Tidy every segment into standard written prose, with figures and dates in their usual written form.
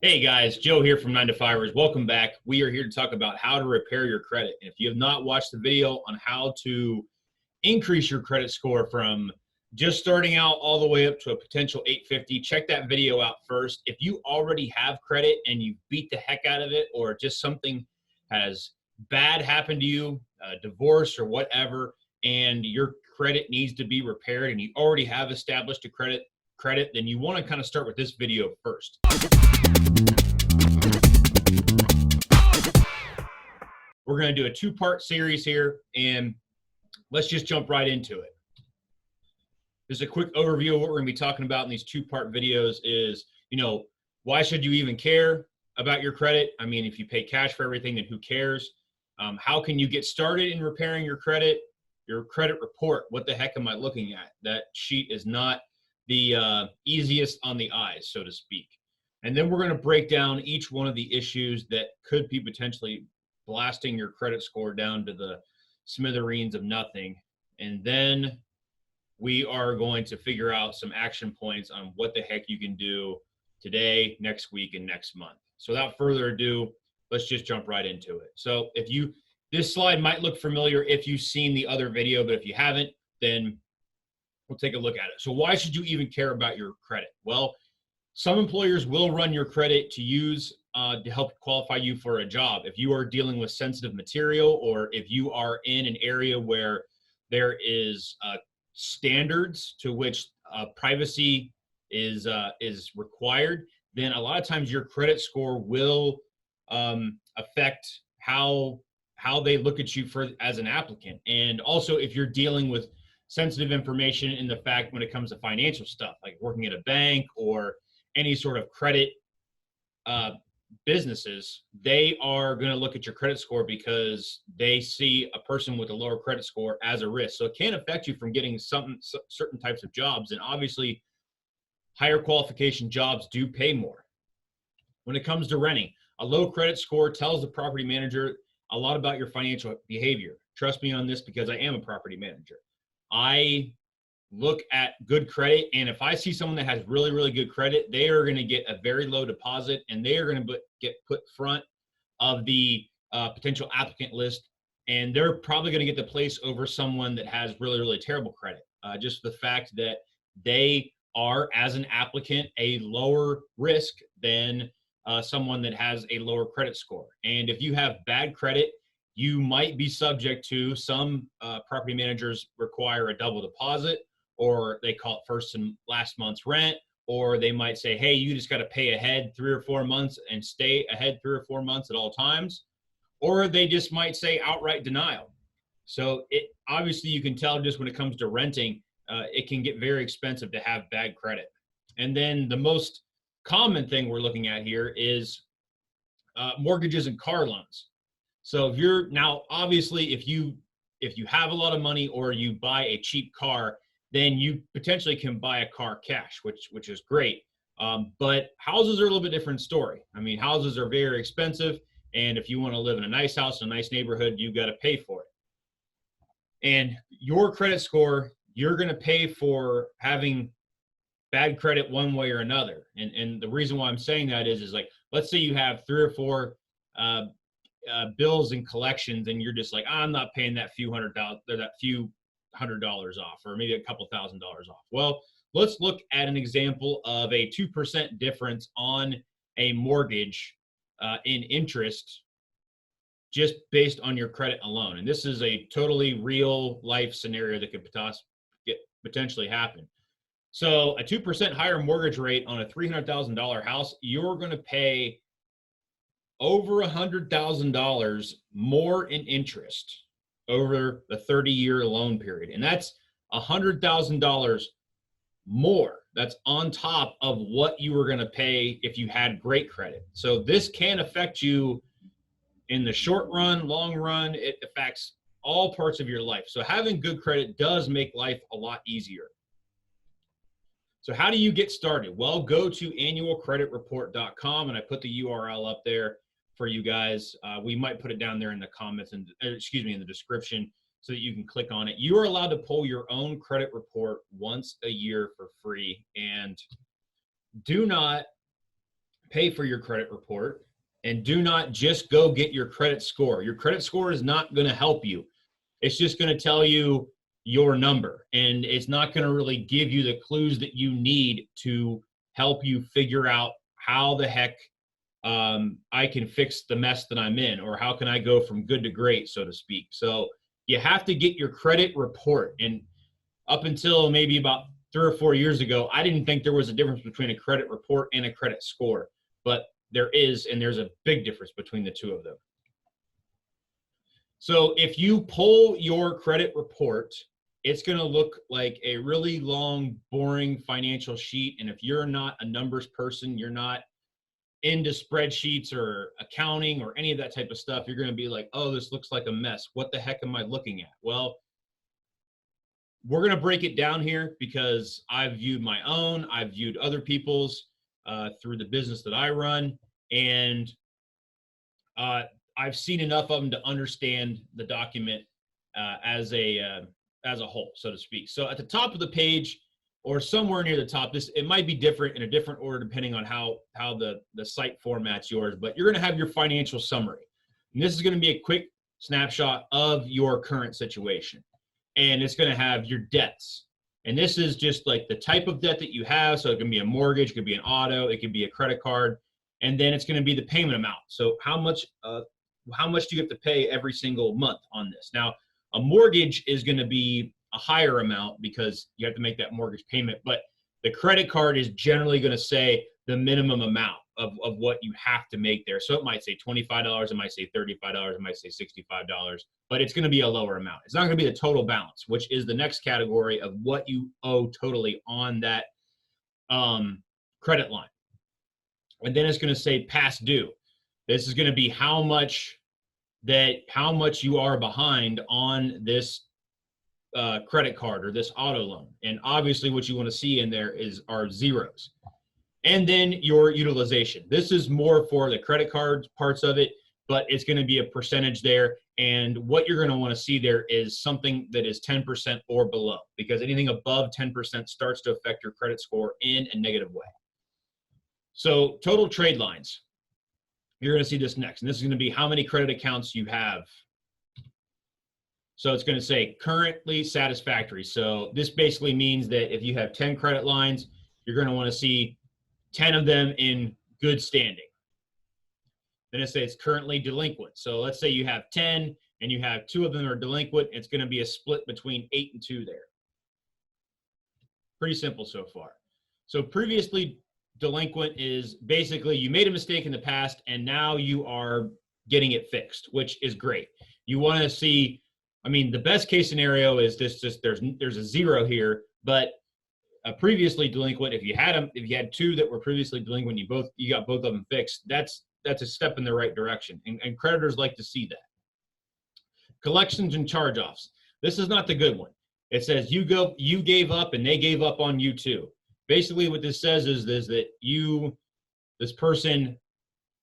Hey guys, Joe here from 9 to 5ers. Welcome back. We are here to talk about how to repair your credit. And if you have not watched the video on how to increase your credit score from just starting out all the way up to a potential 850, check that video out first. If you already have credit and you beat the heck out of it, or just something has bad happened to you, divorce or whatever, and your credit needs to be repaired and you already have established a credit, then you want to kind of start with this video first. We're going to do a two-part series here, and let's just jump right into it. Just a quick overview of what we're going to be talking about in these two-part videos is, why should you even care about your credit? I mean, if you pay cash for everything, then who cares? How can you get started in repairing your credit report? What the heck am I looking at? That sheet is not the easiest on the eyes, so to speak. And then we're going to break down each one of the issues that could be potentially blasting your credit score down to the smithereens of nothing. And then we are going to figure out some action points on what the heck you can do today, next week, and next month. So without further ado, let's just jump right into it. So this slide might look familiar if you've seen the other video, but if you haven't, then we'll take a look at it. So why should you even care about your credit? Well, some employers will run your credit to use to help qualify you for a job. If you are dealing with sensitive material, or if you are in an area where there is standards to which privacy is required, then a lot of times your credit score will affect how they look at you as an applicant. And also, if you're dealing with sensitive information in the fact when it comes to financial stuff, like working at a bank or any sort of credit businesses, they are going to look at your credit score because they see a person with a lower credit score as a risk. So it can affect you from getting certain types of jobs. And obviously, higher qualification jobs do pay more. When it comes to renting, a low credit score tells the property manager a lot about your financial behavior. Trust me on this because I am a property manager. I look at good credit, and if I see someone that has really, really good credit, they are going to get a very low deposit, and they are going to get put front of the potential applicant list, and they're probably going to get the place over someone that has really, really terrible credit. Just the fact that they are, as an applicant, a lower risk than someone that has a lower credit score. And if you have bad credit, you might be subject to some property managers require a double deposit, or they call it first and last month's rent, or they might say, hey, you just got to pay ahead 3 or 4 months and stay ahead 3 or 4 months at all times. Or they just might say outright denial. So obviously you can tell just when it comes to renting, it can get very expensive to have bad credit. And then the most common thing we're looking at here is mortgages and car loans. So obviously if you have a lot of money or you buy a cheap car, then you potentially can buy a car cash, which is great. But houses are a little bit different story. I mean, houses are very expensive, and if you want to live in a nice house in a nice neighborhood, you got to pay for it. And your credit score, you're going to pay for having bad credit one way or another. And the reason why I'm saying that is like, let's say you have 3 or 4 bills and collections, and you're just like, I'm not paying that few $100 off, or maybe a couple $1,000s off. Well, let's look at an example of a 2% difference on a mortgage in interest, just based on your credit alone. And this is a totally real life scenario that could potentially happen. So a 2% higher mortgage rate on a $300,000 house, you're going to pay over $100,000 more in interest over the 30-year loan period. And that's $100,000 more. That's on top of what you were going to pay if you had great credit. So this can affect you in the short run, long run. It affects all parts of your life. So having good credit does make life a lot easier. So how do you get started? Well, go to annualcreditreport.com, and I put the URL up there for you guys. We might put it down there in the comments and in the description so that you can click on it. You are allowed to pull your own credit report once a year for free, and do not pay for your credit report, and do not just go get your credit score. Your credit score is not going to help you. It's just going to tell you your number, and it's not going to really give you the clues that you need to help you figure out how the heck I can fix the mess that I'm in, or how can I go from good to great, so to speak. So you have to get your credit report. And up until maybe about 3 or 4 years ago, I didn't think there was a difference between a credit report and a credit score, but there is, and there's a big difference between the two of them. So if you pull your credit report, it's going to look like a really long, boring financial sheet. And if you're not a numbers person, you're not into spreadsheets or accounting or any of that type of stuff, you're going to be like, oh, this looks like a mess. What the heck am I looking at? Well, we're going to break it down here because I've viewed my own, I've viewed other people's through the business that I run, and I've seen enough of them to understand the document as a whole, so to speak. So at the top of the page, or somewhere near the top, it might be different in a different order depending on how the site formats yours, but you're going to have your financial summary. And this is going to be a quick snapshot of your current situation. And it's going to have your debts. And this is just like the type of debt that you have. So it can be a mortgage, it could be an auto, it could be a credit card. And then it's going to be the payment amount. So how much do you have to pay every single month on this? Now, a mortgage is going to be a higher amount because you have to make that mortgage payment, but the credit card is generally going to say the minimum amount of what you have to make there. So it might say $25, it might say $35, it might say $65, but it's going to be a lower amount. It's not going to be the total balance, which is the next category of what you owe totally on that credit line. And then it's going to say past due. This is going to be how much you are behind on this credit card or this auto loan. And obviously what you want to see in there are zeros. And then your utilization. This is more for the credit card parts of it, but it's going to be a percentage there. And what you're going to want to see there is something that is 10% or below, because anything above 10% starts to affect your credit score in a negative way. So total trade lines. You're going to see this next. And this is going to be how many credit accounts you have. So it's going to say currently satisfactory. So this basically means that if you have 10 credit lines, you're going to want to see 10 of them in good standing. Then it says currently delinquent. So let's say you have 10 and you have 2 of them are delinquent. It's going to be a split between 8 and 2 there. Pretty simple so far. So previously delinquent is basically you made a mistake in the past and now you are getting it fixed, which is great. You want to see, I mean, the best case scenario is this, just there's a 0 here, but previously delinquent, if you had 2 that were previously delinquent, you got both of them fixed, that's a step in the right direction. And creditors like to see that. Collections and charge-offs. This is not the good one. It says you gave up and they gave up on you too. Basically what this says is that this person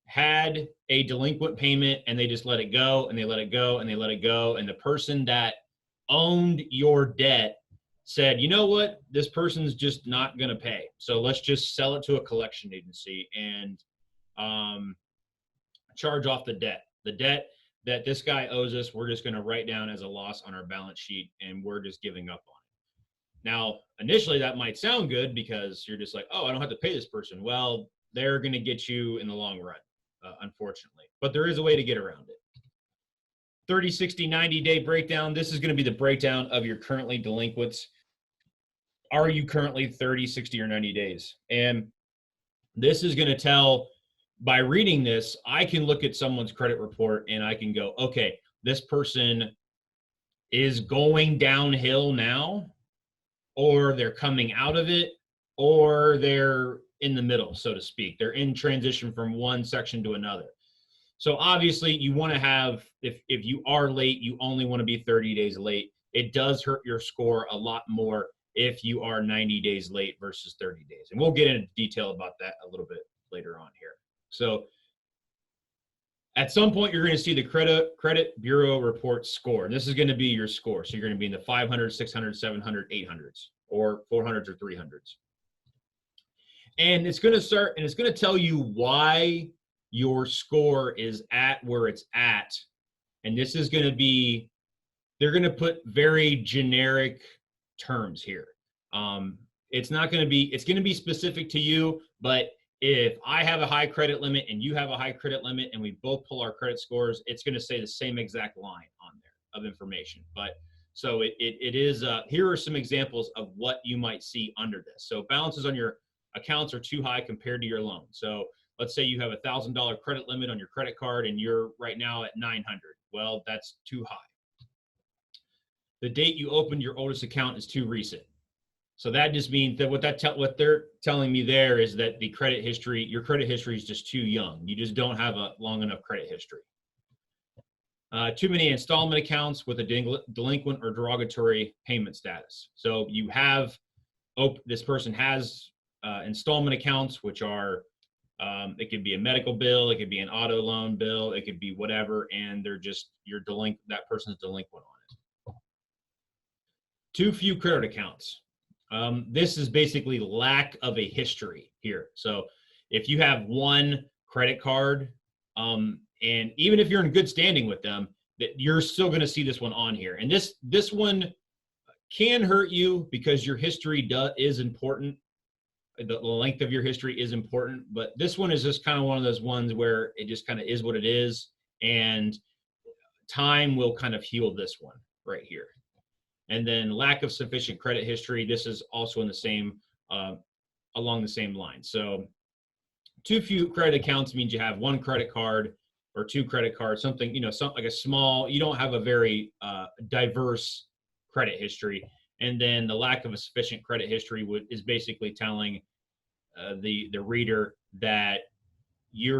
had a delinquent payment and they just let it go and they let it go and they let it go. And the person that owned your debt said, you know what, this person's just not going to pay. So let's just sell it to a collection agency and charge off the debt. The debt that this guy owes us, we're just going to write down as a loss on our balance sheet and we're just giving up on it. Now, initially that might sound good because you're just like, oh, I don't have to pay this person. Well, they're going to get you in the long run, unfortunately. But there is a way to get around it. 30, 60, 90-day breakdown. This is going to be the breakdown of your currently delinquents. Are you currently 30, 60, or 90 days? And this is going to tell, by reading this, I can look at someone's credit report and I can go, okay, this person is going downhill now, or they're coming out of it, or they're in the middle, so to speak. They're in transition from one section to another. So obviously you want to have, if you are late, you only want to be 30 days late. It does hurt your score a lot more if you are 90 days late versus 30 days. And we'll get into detail about that a little bit later on here. So at some point, you're going to see the credit bureau report score. And this is going to be your score. So you're going to be in the 500, 600, 700, 800s, or 400s or 300s. And it's going to start, and it's going to tell you why your score is at where it's at. And this is going to be, they're going to put very generic terms here. It's not going to be, it's going to be specific to you, but if I have a high credit limit and you have a high credit limit and we both pull our credit scores, it's going to say the same exact line on there of information. But so it is, here are some examples of what you might see under this. So balances on your accounts are too high compared to your loan. So let's say you have $1,000 credit limit on your credit card and you're right now at 900. Well, that's too high. The date you opened your oldest account is too recent. So that just means that what they're telling me there is that the credit history, your credit history is just too young. You just don't have a long enough credit history. Too many installment accounts with a delinquent or derogatory payment status. So you have, this person has installment accounts, which are, it could be a medical bill, it could be an auto loan bill, it could be whatever, and they're just, that person's delinquent on it. Too few credit accounts. This is basically lack of a history here. So if you have one credit card, and even if you're in good standing with them, that you're still going to see this one on here. And this one can hurt you because your history is important. The length of your history is important, but this one is just kind of one of those ones where it just kind of is what it is. And time will kind of heal this one right here. And then lack of sufficient credit history. This is also in the same, along the same line. So too few credit accounts means you have one credit card or two credit cards, something, something like a small, you don't have a very diverse credit history. And then the lack of a sufficient credit history is basically telling the reader that you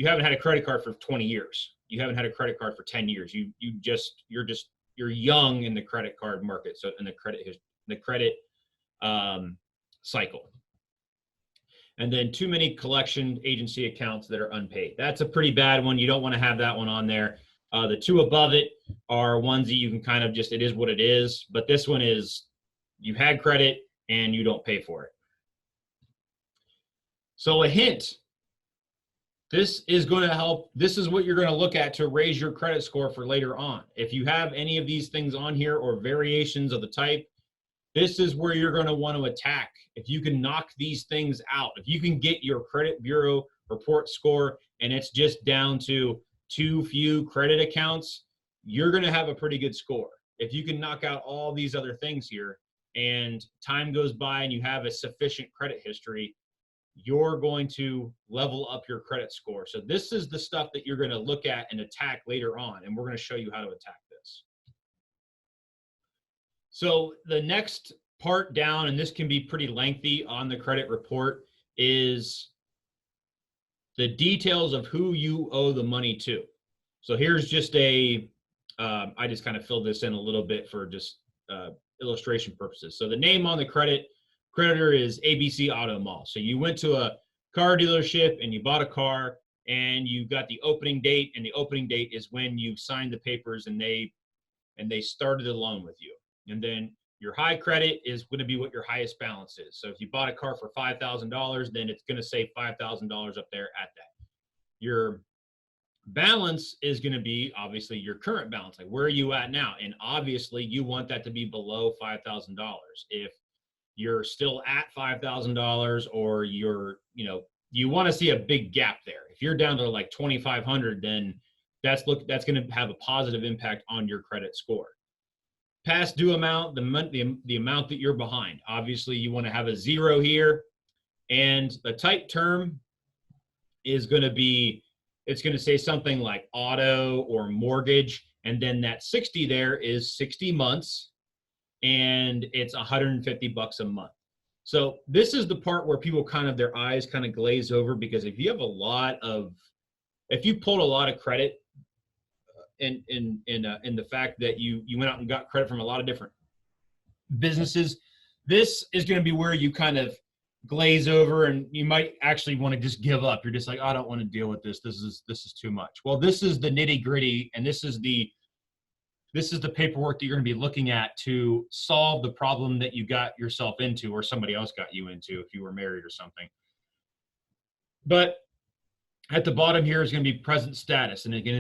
haven't had a credit card for 20 years. You haven't had a credit card for 10 years. You're young in the credit card market. So in the credit cycle. And then too many collection agency accounts that are unpaid. That's a pretty bad one. You don't want to have that one on there. The two above it are ones that you can kind of just, it is what it is. But this one is, you had credit and you don't pay for it. So a hint, this is going to help. This is what you're going to look at to raise your credit score for later on. If you have any of these things on here or variations of the type, this is where you're going to want to attack. If you can knock these things out, if you can get your credit bureau report score and it's just down to too few credit accounts, you're going to have a pretty good score. If you can knock out all these other things here and time goes by and you have a sufficient credit history, you're going to level up your credit score. So this is the stuff that you're going to look at and attack later on, and we're going to show you how to attack this. So the next part down, and this can be pretty lengthy on the credit report, is the details of who you owe the money to. So here's just I just kind of filled this in a little bit for just illustration purposes. So the name on the creditor is ABC Auto Mall. So you went to a car dealership and you bought a car and you got the opening date, and the opening date is when you signed the papers and they started the loan with you. And then your high credit is going to be what your highest balance is. So if you bought a car for $5,000, then it's going to say $5,000 up there at that. Your balance is going to be obviously your current balance. Like, where are you at now? And obviously you want that to be below $5,000. If you're still at $5,000 or you want to see a big gap there. If you're down to like 2,500, then that's going to have a positive impact on your credit score. Past due amount, the amount that you're behind. Obviously, you want to have a 0 here, and the type term is going to be, it's going to say something like auto or mortgage, and then that 60 there is 60 months, and it's $150 a month. So this is the part where people their eyes kind of glaze over, because if you pulled a lot of credit, in the fact that you went out and got credit from a lot of different businesses, this is going to be where you kind of glaze over, and you might actually want to just give up. You're just like, I don't want to deal with this. This is too much. Well, this is the nitty gritty, and this is the this is the paperwork that you're going to be looking at to solve the problem that you got yourself into or somebody else got you into if you were married or something. But at the bottom here is going to be present status, and it's going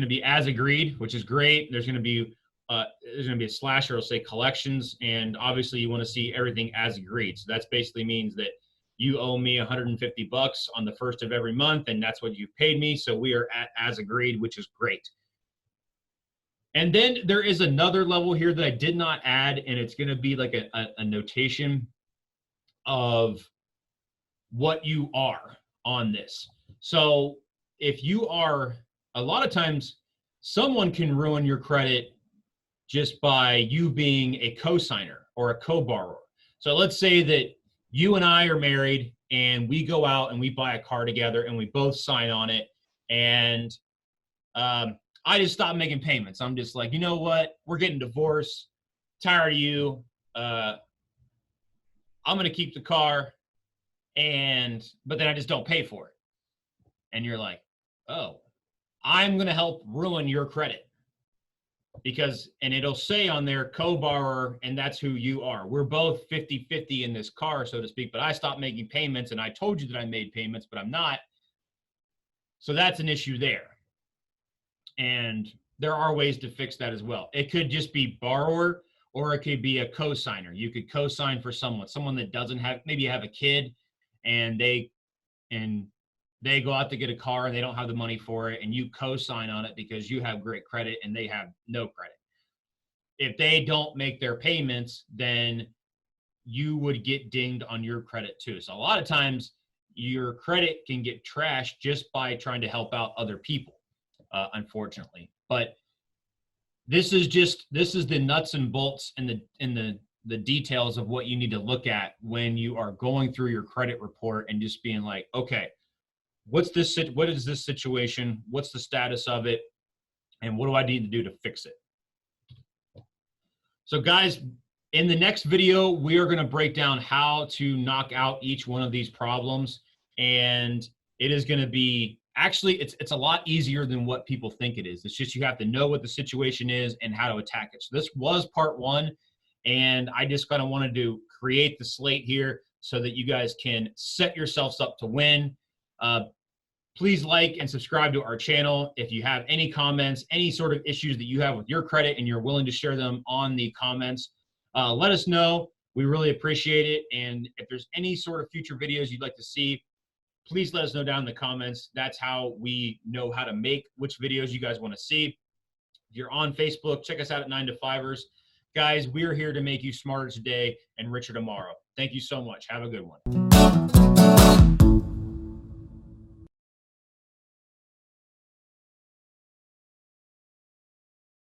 to be as agreed, which is great. There's going to be a slash, or it'll say collections, and obviously you want to see everything as agreed. So that's basically means that you owe me $150 on the first of every month, and that's what you've paid me. So we are at as agreed, which is great. And then there is another level here that I did not add, and it's going to be like a notation of what you are on this. So if you are, a lot of times someone can ruin your credit just by you being a co-signer or a co-borrower. So let's say that you and I are married and we go out and we buy a car together and we both sign on it, and I just stopped making payments. I'm just like, you know what? We're getting divorced. Tired of you. I'm going to keep the car, but then I just don't pay for it. And you're like, oh, I'm going to help ruin your credit. And it'll say on there co-borrower, and that's who you are. We're both 50-50 in this car, so to speak, but I stopped making payments, and I told you that I made payments, but I'm not. So that's an issue there. And there are ways to fix that as well. It could just be borrower, or it could be a co-signer. You could co-sign for someone that doesn't have, maybe you have a kid and they go out to get a car and they don't have the money for it, and you co-sign on it because you have great credit and they have no credit. If they don't make their payments, then you would get dinged on your credit too. So a lot of times your credit can get trashed just by trying to help out other people. Unfortunately, but this is the nuts and bolts and the details of what you need to look at when you are going through your credit report and just being like, okay, what is this situation? What's the status of it? And what do I need to do to fix it? So guys, in the next video, we are going to break down how to knock out each one of these problems, and it is going to be, actually, it's a lot easier than what people think it is. It's just you have to know what the situation is and how to attack it. So this was part one, and I just kind of wanted to create the slate here so that you guys can set yourselves up to win. Please like and subscribe to our channel. If you have any comments, any sort of issues that you have with your credit and you're willing to share them on the comments, let us know. We really appreciate it. And if there's any sort of future videos you'd like to see, please let us know down in the comments. That's how we know how to make which videos you guys want to see. If you're on Facebook, check us out at 9to5ers. Guys, we're here to make you smarter today and richer tomorrow. Thank you so much. Have a good one.